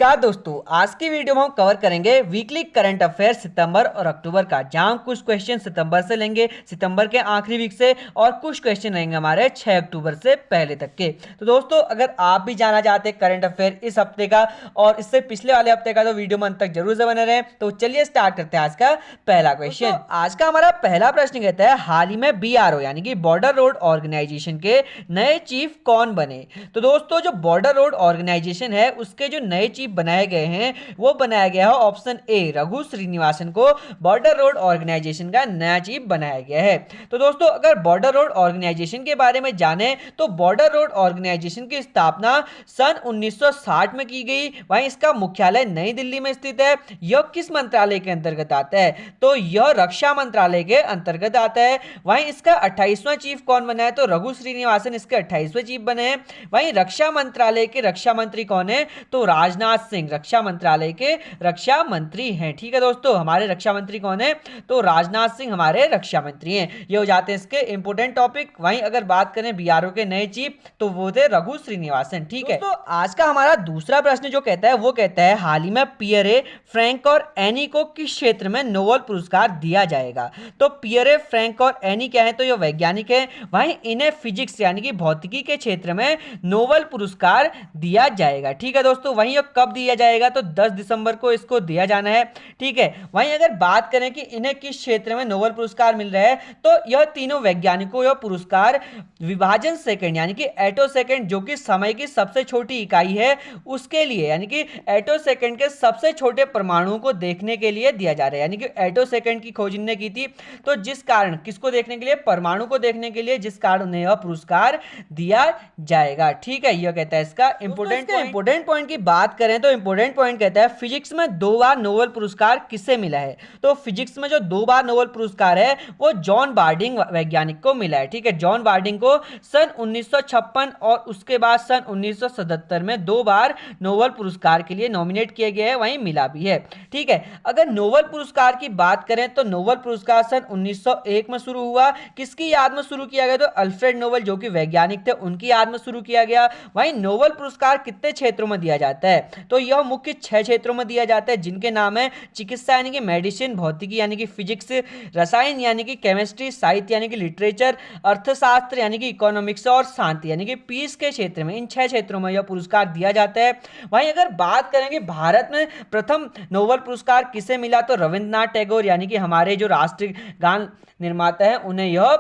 नमस्कार दोस्तों, आज की वीडियो में हम कवर करेंगे वीकली करंट अफेयर सितंबर और अक्टूबर का, जहां हम कुछ क्वेश्चन सितंबर से लेंगे, सितंबर के आखिरी वीक से, और कुछ क्वेश्चन रहेंगे हमारे 6 अक्टूबर से पहले तक के। तो दोस्तों, अगर आप भी जानना चाहते हैं करंट अफेयर इस हफ्ते का और इससे पिछले वाले हफ्ते का, तो वीडियो में अंत तक जरूर से बने रहें। तो चलिए स्टार्ट करते हैं आज का पहला क्वेश्चन। आज का हमारा पहला प्रश्न कहता है, हाल ही में BRO यानी कि बॉर्डर रोड ऑर्गेनाइजेशन के नए चीफ कौन बने। तो दोस्तों, जो बॉर्डर रोड ऑर्गेनाइजेशन है उसके जो नए चीफ बनाए गए हैं वो बनाया गया है ऑप्शन ए, रघु श्रीनिवासन को बॉर्डर रोड ऑर्गेनाइजेशन का नया चीफ बनाया गया है। तो दोस्तों, अगर बॉर्डर रोड ऑर्गेनाइजेशन के बारे में जाने तो बॉर्डर रोड ऑर्गेनाइजेशन की स्थापना सन 1960 में की गई। वहीं इसका मुख्यालय नई दिल्ली में स्थित है। यह किस मंत्रालय के अंतर्गत आता है? तो यह रक्षा मंत्रालय के अंतर्गत आता है। वहीं इसका 28वां चीफ कौन बना है? तो रघु श्रीनिवासन इसके 28वें चीफ बने हैं। वहीं रक्षा मंत्रालय के रक्षा मंत्री कौन है? तो राजनाथ सिंह रक्षा मंत्रालय के रक्षा मंत्री हैं। ठीक है दोस्तों, हमारे रक्षा मंत्री कौन है? तो राजनाथ सिंह हमारे रक्षा मंत्री हैं। ये हो जाते हैं इसके इंपोर्टेंट टॉपिक। वहीं अगर बात करें BRO के नए चीफ, तो वो थे रघु श्रीनिवासन। ठीक है, तो आज का हमारा दूसरा प्रश्न जो कहता है वो कहता है, हाल ही में पियरे, फ्रैंक और एनी को किस क्षेत्र में नोबेल पुरस्कार दिया जाएगा। तो पियरे, फ्रैंक और एनी क्या है? तो ये वैज्ञानिक है। वहीं इन्हें फिजिक्स यानी कि भौतिकी के क्षेत्र में नोबेल पुरस्कार दिया जाएगा। ठीक है दोस्तों, वहीं ये कब दिया जाएगा? तो 10 दिसंबर को इसको दिया जाना है। ठीक है, वहीं अगर बात करें कि इन्हें किस क्षेत्र में नोबेल पुरस्कार मिल रहा है, तो यह तीनों वैज्ञानिकों यह पुरस्कार विभाजन सेकंड यानी कि एटो सेकंड, जो कि समय की सबसे छोटी इकाई है, उसके लिए यानी कि एटो सेकंड के सबसे छोटे परमाणुओं को देखने के लिए दिया जा रहा है। यानी कि एटो सेकंड की खोज इन्होंने की थी, तो जिस कारण किसको देखने के लिए? परमाणु को देखने के लिए, जिस कारण उन्हें यह पुरस्कार दिया जाएगा। ठीक है, यह कहता है इसका इंपोर्टेंट पॉइंट की बात करें तो इंपोर्टेंट पॉइंट कहता है, फिजिक्स में 2 बार नोबेल पुरस्कार किसे मिला है। तो फिजिक्स में जो 2 बार नोबेल पुरस्कार है वो जॉन बार्डिंग वैज्ञानिक को मिला है। ठीक है, जॉन बार्डिंग को सन 1956 और उसके बाद सन 1977 में 2 बार नोबेल पुरस्कार के लिए नॉमिनेट किए गए हैं, वहीं मिला भी है। ठीक है, अगर नोबेल पुरस्कार की बात करें तो नोबेल पुरस्कार सन 1901 में शुरू हुआ। किसकी याद में शुरू किया गया? तो अल्फ्रेड नोबेल, जो कि वैज्ञानिक थे, उनकी याद में शुरू किया गया। वहीं नोबेल पुरस्कार कितने क्षेत्रों में दिया जाता है? तो यह मुख्य 6 क्षेत्रों में दिया जाता है, जिनके नाम है चिकित्सा यानी कि मेडिसिन, भौतिकी यानी कि फिजिक्स, रसायन यानी कि केमिस्ट्री, साहित्य यानी कि लिटरेचर, अर्थशास्त्र यानी कि इकोनॉमिक्स और शांति यानी कि पीस के क्षेत्र में, इन 6 क्षेत्रों में यह पुरस्कार दिया जाता है। वहीं अगर बात करेंगे भारत में प्रथम नोबेल पुरस्कार किसे मिला, तो रविंद्रनाथ टैगोर यानी कि हमारे जो राष्ट्रीय गान निर्माता है, उन्हें यह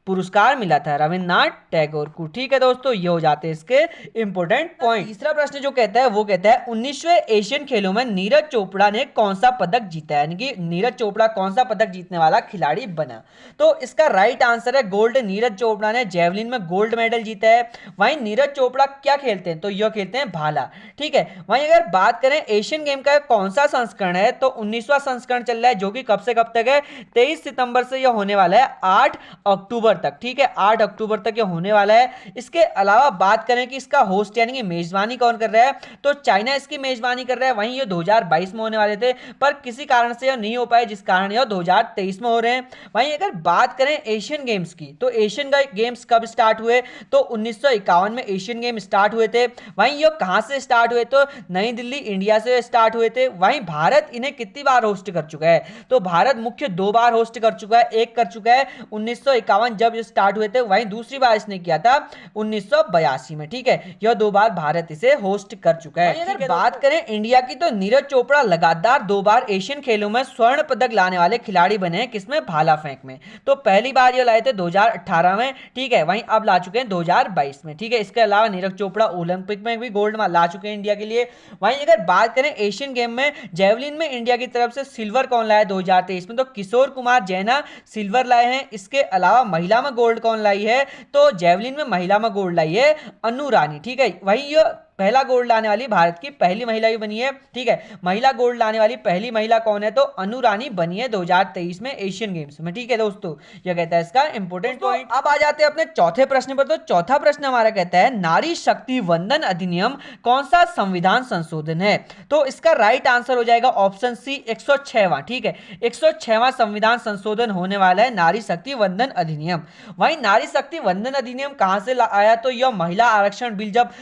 पुरस्कार मिला था, रविंद्रनाथ टैगोर को। ठीक है दोस्तों, ये हो जाते हैं इसके इंपोर्टेंट पॉइंट। तीसरा प्रश्न जो कहता है वो कहता है, 19वें एशियन खेलों में नीरज चोपड़ा ने कौन सा पदक जीता है, यानी कि नीरज चोपड़ा कौन सा पदक जीतने वाला खिलाड़ी बना। तो इसका राइट आंसर है गोल्ड। नीरज चोपड़ा ने जेवलिन में गोल्ड मेडल जीता है। वहीं नीरज चोपड़ा क्या खेलते हैं? तो यह खेलते हैं भाला। ठीक है, वहीं अगर बात करें एशियन गेम का कौन सा संस्करण है, तो 19वां संस्करण चल रहा है, जो कि कब से कब तक है? 23 सितंबर से यह होने वाला है 8 अक्टूबर तक। ठीक है, 8 अक्टूबर तक ये होने वाला है। इसके अलावा बात करें कि इसका होस्ट यानी कि मेजबानी कौन कर रहा है, तो चाइना इसकी मेजबानी कर रहा है। वहीं ये 2022 में होने वाले थे, पर किसी कारण से यह नहीं हो पाए, जिस कारण यह 2023 में हो रहे हैं। वहीं अगर बात करें एशियन गेम्स की, तो एशियन गेम्स कब स्टार्ट हुए? तो 1951 में एशियन गेम स्टार्ट हुए थे। वहीं ये कहां से स्टार्ट हुए? तो नई दिल्ली, इंडिया से स्टार्ट हुए थे। वहीं भारत इन्हें कितनी बार होस्ट कर चुका है? तो भारत मुख्य 2 बार होस्ट कर चुका है। एक कर चुका है 1951 जब स्टार्ट हुए थे, वहीं दूसरी बार इसने किया था 1982 में। ठीक है, यह 2 बार भारत इसे होस्ट कर चुका है। अगर बात करें इंडिया की, तो नीरज चोपड़ा लगातार 2 बार एशियन खेलों में स्वर्ण पदक लाने वाले खिलाड़ी बने हैं। किसमें? भाला फेंक में। तो पहली बार यह लाए थे 2018 में। ठीक है, वहीं अब ला चुके हैं 2022 में। ठीक है, इसके अलावा नीरज चोपड़ा ओलंपिक में भी गोल्ड ला चुके हैं इंडिया के लिए। वहीं अगर बात करें एशियन गेम में जेवलिन में इंडिया की तरफ से सिल्वर कौन लाया 2023 में? तो किशोर कुमार जैना सिल्वर लाए हैं। इसके अलावा महिला में गोल्ड कौन लाई है? तो जेवलिन में महिला में गोल्ड लाई है अनु रानी। ठीक है, वही ये पहला गोल्ड लाने वाली भारत की पहली महिला भी बनी है। ठीक है, महिला गोल्ड लाने वाली पहली महिला कौन है? तो अनु रानी बनी है 2023 में एशियन गेम्स में। ठीक है दोस्तों, यह कहता है इसका इंपोर्टेंट पॉइंट। अब आ जाते हैं अपने चौथे प्रश्न पर। तो चौथा प्रश्न हमारा कहता है, नारी शक्ति वंदन अधिनियम कौन सा संविधान संशोधन है? तो इसका राइट आंसर हो जाएगा ऑप्शन सी, 106वां। ठीक है, 106वां संविधान संशोधन होने वाला है नारी शक्ति वंदन अधिनियम। वहीं नारी शक्ति वंदन अधिनियम कहां से आया? तो यह महिला आरक्षण बिल जब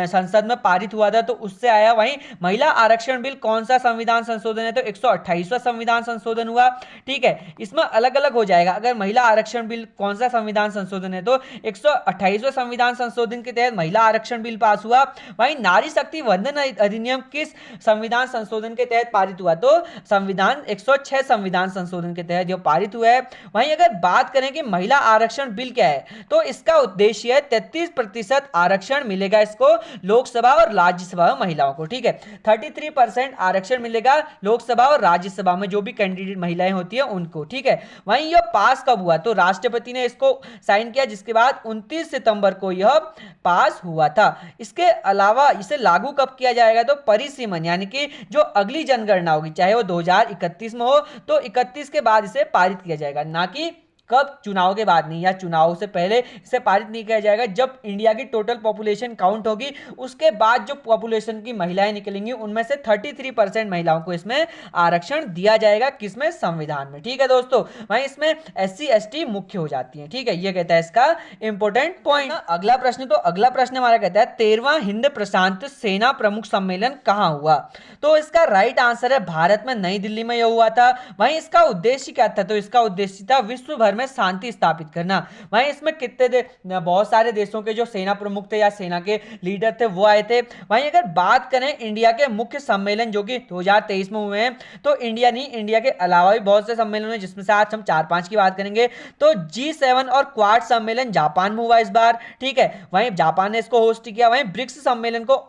संसद संसद में पारित हुआ था तो उससे आया। वहीं महिला आरक्षण बिल कौन सा संविधान संशोधन है, तो 128वां संविधान संशोधन हुआ। ठीक है, इसमें अलग अलग हो जाएगा। अगर महिला आरक्षण बिल कौन सा संविधान संशोधन है तो 128वें संविधान संशोधन के तहत महिला आरक्षण बिल पास हुआ। वहीं नारी शक्ति वंदन अधिनियम किस संविधान संशोधन के तहत पारित हुआ, तो संविधान 106 संविधान संशोधन के तहत यह पारित हुआ है। वहीं अगर बात करें कि महिला आरक्षण बिल क्या है, तो इसका उद्देश्य है 33% आरक्षण मिलेगा इसको लोकसभा और राज्यसभा में महिलाओं को। ठीक है, 33% आरक्षण मिलेगा लोकसभा और राज्यसभा में जो भी कैंडिडेट महिलाएं होती है उनको। ठीक है, वहीं यह पास कब हुआ, तो राष्ट्रपति ने इसको साइन किया, जिसके बाद 29 सितंबर को यह पास हुआ था। इसके अलावा इसे लागू कब किया जाएगा, तो परिसीमन यानी कि जो अगली जनगणना होगी चाहे वो 2031 में हो तो 31 के बाद इसे पारित किया जाएगा, ना कि कब, चुनाव के बाद नहीं या चुनाव से पहले इसे पारित नहीं किया जाएगा। जब इंडिया की टोटल पॉपुलेशन काउंट होगी उसके बाद जो पॉपुलेशन की महिलाएं निकलेंगी उनमें से 33% महिलाओं को इसमें आरक्षण दिया जाएगा, किसमें, संविधान में। ठीक है दोस्तों, वहीं इसमें SC ST मुख्य हो जाती है। ठीक है, ये कहता है इसका इंपॉर्टेंट पॉइंट। अगला प्रश्न, तो अगला प्रश्न हमारा कहता है 13वां हिंद प्रशांत सेना प्रमुख सम्मेलन कहां हुआ, तो इसका राइट आंसर है भारत में नई दिल्ली में यह हुआ था। वहीं इसका उद्देश्य क्या था, तो इसका उद्देश्य था विश्व भर में शांति स्थापित करना। वहीं इसमें बहुत सारे देशों के जो सेना प्रमुख थे या सेना के लीडर थे वो आए थे। वहीं अगर बात करें इंडिया के मुख्य सम्मेलन जो कि 2023 में हुए हैं, तो इंडिया के अलावा भी बहुत से सम्मेलन हैं, जिसमें से आज हम 4-5 की बात करेंगे। तो G7 और क्वाड सम्मेलन जापान में हुआ इस बार। ठीक है, वहीं जापान ने इसको होस्ट किया। वहीं ब्रिक्स सम्मेलन को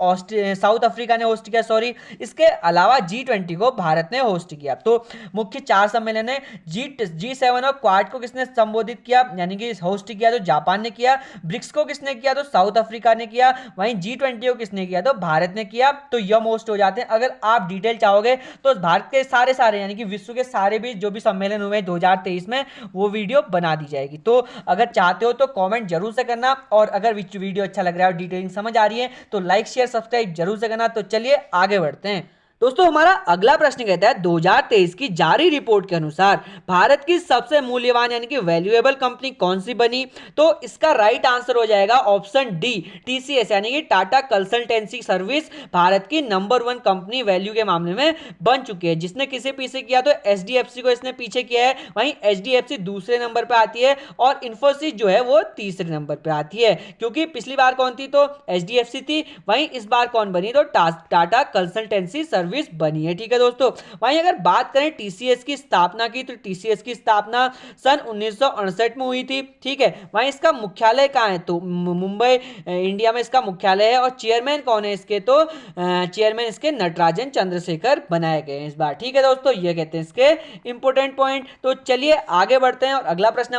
साउथ अफ्रीका ने होस्ट किया, सॉरी। इसके अलावा G20 को भारत ने होस्ट किया। तो मुख्य 4 सम्मेलन है। G7 और क्वाड को किसने संबोधित किया यानी कि होस्ट किया, तो जापान ने किया। ब्रिक्स को किसने किया, तो साउथ अफ्रीका ने किया। वहीं G20 को किसने किया, तो भारत ने किया। तो यह मोस्ट हो जाते हैं। अगर आप डिटेल चाहोगे तो भारत के सारे यानी कि विश्व के सारे भी जो भी सम्मेलन हुए 2023 में वो वीडियो बना दी जाएगी। तो अगर चाहते हो तो कमेंट जरूर से करना, और अगर वीडियो अच्छा लग रहा है और डिटेलिंग समझ आ रही है तो लाइक शेयर सब्सक्राइब जरूर से करना। तो चलिए आगे बढ़ते हैं दोस्तों। हमारा अगला प्रश्न कहता है 2023 की जारी रिपोर्ट के अनुसार भारत की सबसे मूल्यवान यानी कि वैल्यूएबल कंपनी कौन सी बनी, तो इसका राइट आंसर हो जाएगा ऑप्शन डी, TCS यानी कि टाटा कंसल्टेंसी सर्विस भारत की नंबर 1 कंपनी वैल्यू के मामले में बन चुकी है। जिसने किसे पीछे किया, तो HDFC को इसने पीछे किया है। वहीं HDFC दूसरे नंबर पर आती है और इंफोसिस जो है वो तीसरे नंबर पर आती है, क्योंकि पिछली बार कौन थी, तो HDFC थी। वहीं इस बार कौन बनी, तो टाटा कंसल्टेंसी सर्विस बनी है। ठीक है दोस्तों, वहीं अगर बात करें TCS की स्थापना की, तो TCS की स्थापना सन 1968 में हुई थी। ठीक है, वहीं इसका मुख्यालय कहां है, तो मुंबई इंडिया में इसका मुख्यालय है। और चेयरमैन कौन है इसके, तो चेयरमैन इसके नटराजन चंद्रशेखर बनाए गए हैं इस बार। ठीक है दोस्तों, ये कहते हैं इसके इंपोर्टेंट पॉइंट। तो चलिए आगे बढ़ते हैं और अगला प्रश्न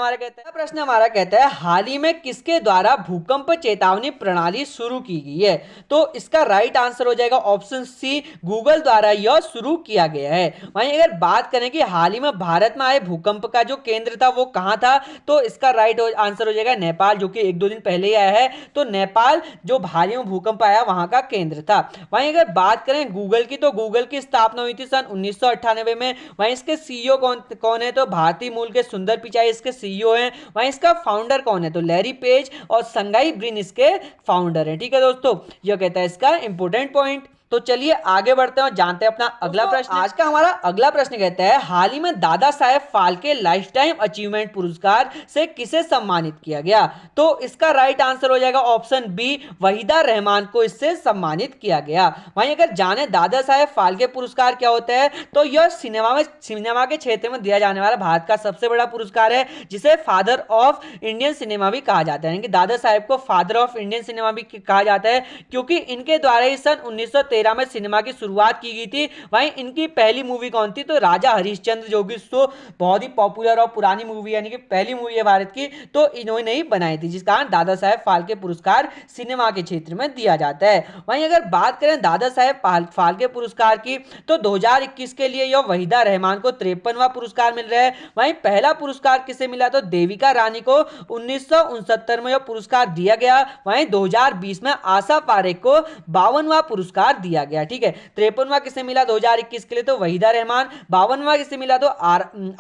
हमारा कहता है हाल ही में किसके द्वारा भूकंप चेतावनी प्रणाली शुरू की गई है, तो इसका राइट आंसर हो जाएगा ऑप्शन सी, गूगल द्वारा यह शुरू किया गया है। वहीं अगर बात करें कि हाल ही में भारत में आए भूकंप का जो केंद्र था वो कहां था, तो इसका राइट आंसर हो जाएगा नेपाल, जो कि 1-2 दिन पहले ही आया है। तो नेपाल जो हाल ही में भूकंप आया वहां का केंद्र था। वहीं अगर बात करें गूगल की, तो गूगल की स्थापना हुई थी सन 1998 में। वहीं इसके CEO कौन है, तो भारतीय मूल के सुंदर पिचाई इसके CEO हैं। वहीं इसका फाउंडर कौन है, तो लैरी पेज और संगाई ब्रिन इसके फाउंडर हैं। ठीक है दोस्तों, यह कहता है इसका इंपोर्टेंट पॉइंट। तो चलिए आगे बढ़ते हैं और जानते हैं अपना अगला प्रश्न। आज का हमारा अगला प्रश्न कहता है हाल ही में Dada Saheb Phalke life time achievement पुरस्कार से किसे सम्मानित किया गया, तो इसका राइट आंसर हो जाएगा ऑप्शन बी, वहीदा रहमान को इससे सम्मानित किया गया। वहीं अगर जाने दादा साहेब फाल्के पुरस्कार क्या होता है, तो यह सिनेमा के क्षेत्र में दिया जाने वाला भारत का सबसे बड़ा पुरस्कार है, जिसे फादर ऑफ इंडियन सिनेमा भी कहा जाता है। यानी कि दादा साहेब को फादर ऑफ इंडियन सिनेमा भी कहा जाता है, क्योंकि इनके द्वारा ही सन 1913 में सिनेमा की शुरुआत की गई थी। वहीं इनकी पहली मूवी कौन थी, तो राजा हरिश्चंद्र, जो कि बहुत ही पॉपुलर और पुरानी मूवी यानी कि पहली मूवी है भारत की, तो इन्होंने ही बनाई थी, जिस कारण दादा साहेब फाल्के पुरस्कार सिनेमा के क्षेत्र में दिया जाता है। वहीं अगर बात करें दादा साहेब फाल्के पुरस्कार की, तो 2021 के लिए यह वहीदा रहमान को 53वां पुरस्कार मिल रहा है। वहीं पहला पुरस्कार किसे मिला, तो देविका रानी को 1969 में यह पुरस्कार दिया गया। वहीं 2020 में आशा पारेख को 52वां पुरस्कार दिया गया। ठीक है, 53वां किसे मिला 2021 के लिए, तो वहीदा रहमान। 52वां किसे मिला, तो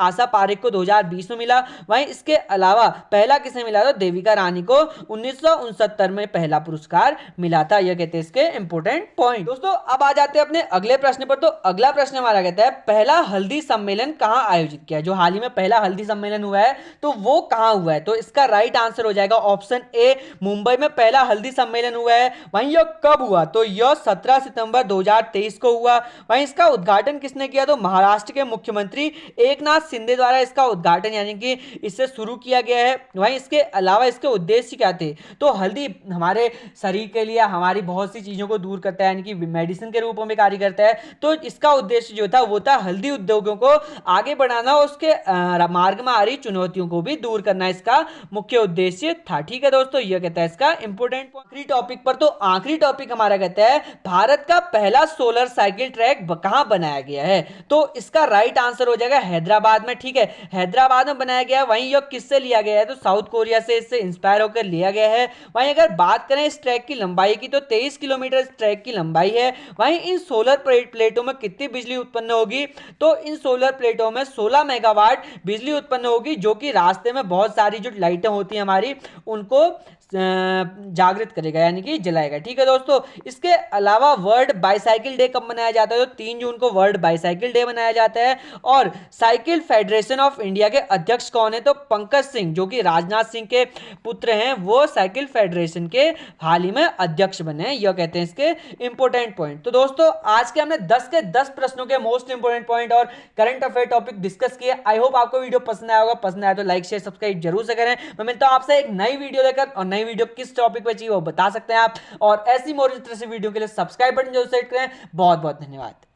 आशा पारेख को 2020 में मिला। वहीं इसके अलावा पहला किसे मिला, तो देविका रानी को 1969 में पहला पुरस्कार मिला था। यह कहते हैं इसके इंपोर्टेंट पॉइंट। दोस्तों अब आ जाते हैं अपने अगले प्रश्न पर। तो अगला प्रश्न हमारा कहता है पहला हल्दी सम्मेलन कहां आयोजित किया, जो हाल ही में पहला हल्दी सम्मेलन हुआ है तो वो कहां हुआ है। तो इसका राइट आंसर हो जाएगा ऑप्शन ए, मुंबई में पहला हल्दी सम्मेलन हुआ है। वहीं यह कब हुआ, तो यह 17 सितंबर 2023 को हुआ। वहीं इसका उद्घाटन किसने किया, तो महाराष्ट्र के मुख्यमंत्री एकनाथ शिंदे द्वारा इसका उद्घाटन यानी कि इससे शुरू किया गया है। वहीं इसके अलावा इसके उद्देश्य क्या थे, तो हल्दी हमारे शरीर के लिए हमारी बहुत सी चीजों को दूर करता है यानी कि मेडिसिन के रूप में कार्य करता है। तो इसका उद्देश्य जो था वो था हल्दी उद्योगों को आगे बढ़ाना और उसके मार्ग में आ रही चुनौतियों को भी दूर करना इसका मुख्य उद्देश्य था। ठीक है दोस्तों, यह कहता है इसका इंपोर्टेंट आखिरी टॉपिक पर। तो आखिरी टॉपिक हमारा कहता है भारत का पहला सोलर साइकिल ट्रैक कहां बनाया गया है। तो इसका राइट आंसर हो जाएगा हैदराबाद में। ठीक है, हैदराबाद में बनाया गया है। वहीं यह किससे लिया गया है, तो साउथ कोरिया से इससे इंस्पायर होकर लिया गया है। वहीं अगर बात करें इस ट्रैक की लंबाई की, तो 23 किलोमीटर इस ट्रैक की लंबाई है। वहीं इन सोलर प्लेटों में कितनी बिजली उत्पन्न होगी, तो इन सोलर प्लेटों में 16 मेगावाट बिजली उत्पन्न होगी, जो कि रास्ते में बहुत सारी जो लाइटें होती हैं हमारी उनको जागृत करेगा यानी कि जलाएगा। ठीक है दोस्तों, इसके अलावा वर्ल्ड बाईसाइकिल डे कब मनाया जाता है, तो 3 जून को वर्ल्ड बाईसाइकिल डे मनाया जाता है। और साइकिल फेडरेशन ऑफ इंडिया के अध्यक्ष कौन है, तो पंकज सिंह जो कि राजनाथ सिंह के पुत्र हैं, वो साइकिल फेडरेशन के हाल ही में अध्यक्ष बने हैं। यह कहते हैं इसके इंपोर्टेंट पॉइंट। तो दोस्तों आज के हमने 10 के 10 प्रश्नों के मोस्ट इंपोर्टेंट पॉइंट और करंट अफेयर टॉपिक डिस्कस किए। आई होप आपको वीडियो पसंद आया होगा। पसंद आया तो लाइक शेयर सब्सक्राइब जरूर से करें। मैं मिलता हूं आपसे एक नई वीडियो लेकर, और नई वीडियो किस टॉपिक पे चाहिए वो बता सकते हैं आप। और ऐसी मोर इस तरह से वीडियो के लिए सब्सक्राइब बटन जरूर सेट करें। बहुत बहुत धन्यवाद।